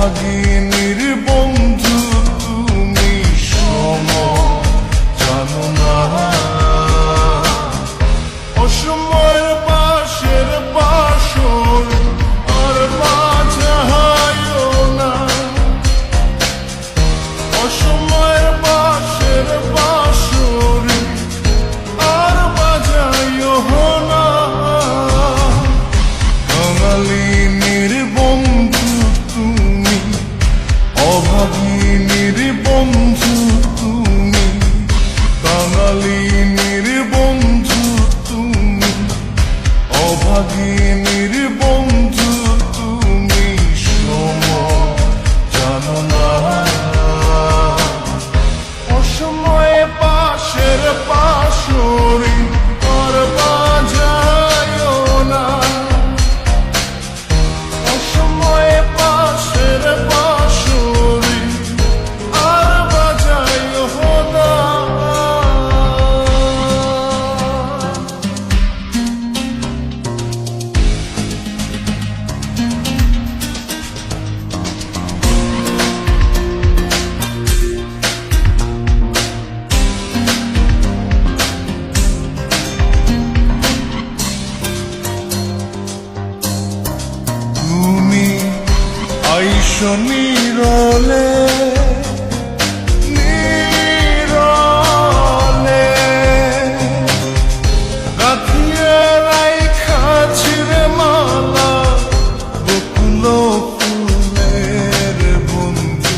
অভাগিনীর বন্ধু তুমি সময় জানো না। অসময়ের পাশের বাসর আর বাজায়ও না। অসময়ের পাশের বাসর আর বাজায়ও না। কাঙালিনীর বন্ধু তুমি, অভাগিনীর বন্ধু তুমি, কাঙালিনীর বন্ধু তুমি, অভাগিনীর বন্ধু তুমি সময় জানো না। অসময়ে পাশের পাশরি আর বাজায়ও না। অসময়ে পাশের পাশরি আর বাজায়ও না। তুমি আইসো নীরলে নীরলে, গাঁথিয়া রাইখাছি রে মালা বকুল ফুলের বন্ধু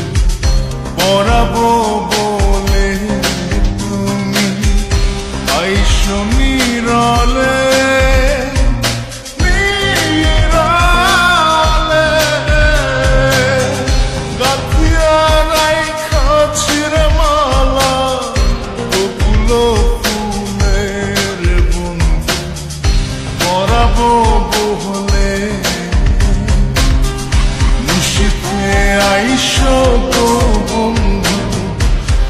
পরাবো বলে। তুমি আইসো নীরলে আইসো গো বন্ধু,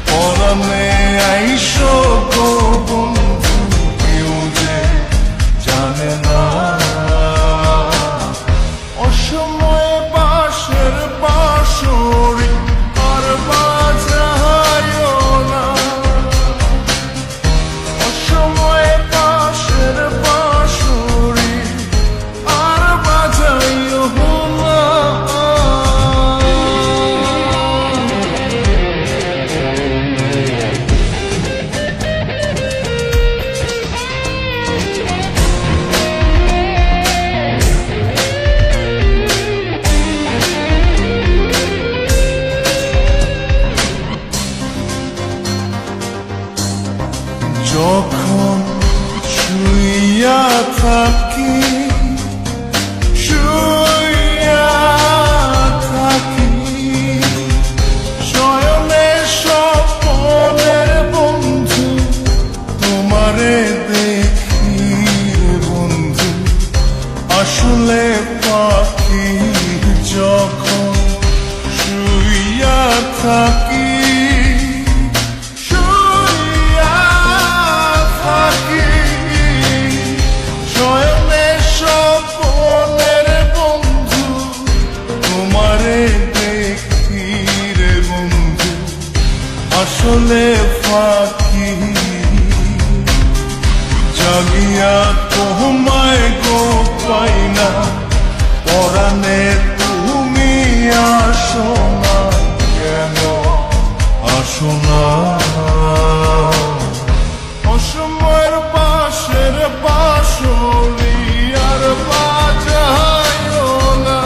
পরাণে আইসো গো বন্ধু, কেউ যে জানে না। অসময়ে পাশের পাশরি আর বাজায়ও না। অসময়ে পাশের পাশরি আর বাজায়ও না। যখন শুইয়া থাকি শুইয়া থাকি, শয়নে স্বপ্নের বন্ধু তোমারে দেখি বন্ধু আসলে পাখি। যখন শুইয়া থাকি আসলে ফাঁকি, জাগিয়া তোমায় গো পাই না, পরাণে তুমি আসো না কেন আসো না। অসময়ের পাশের পাশরি আর বাজায়ও না।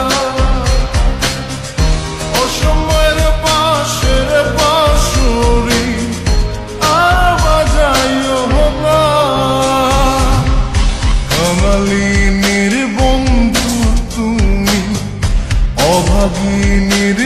অসময়ের পাশের পাশরি আর বাজায়ও না। কাঙালিনীর বন্ধু তুমি, অভাগিনীর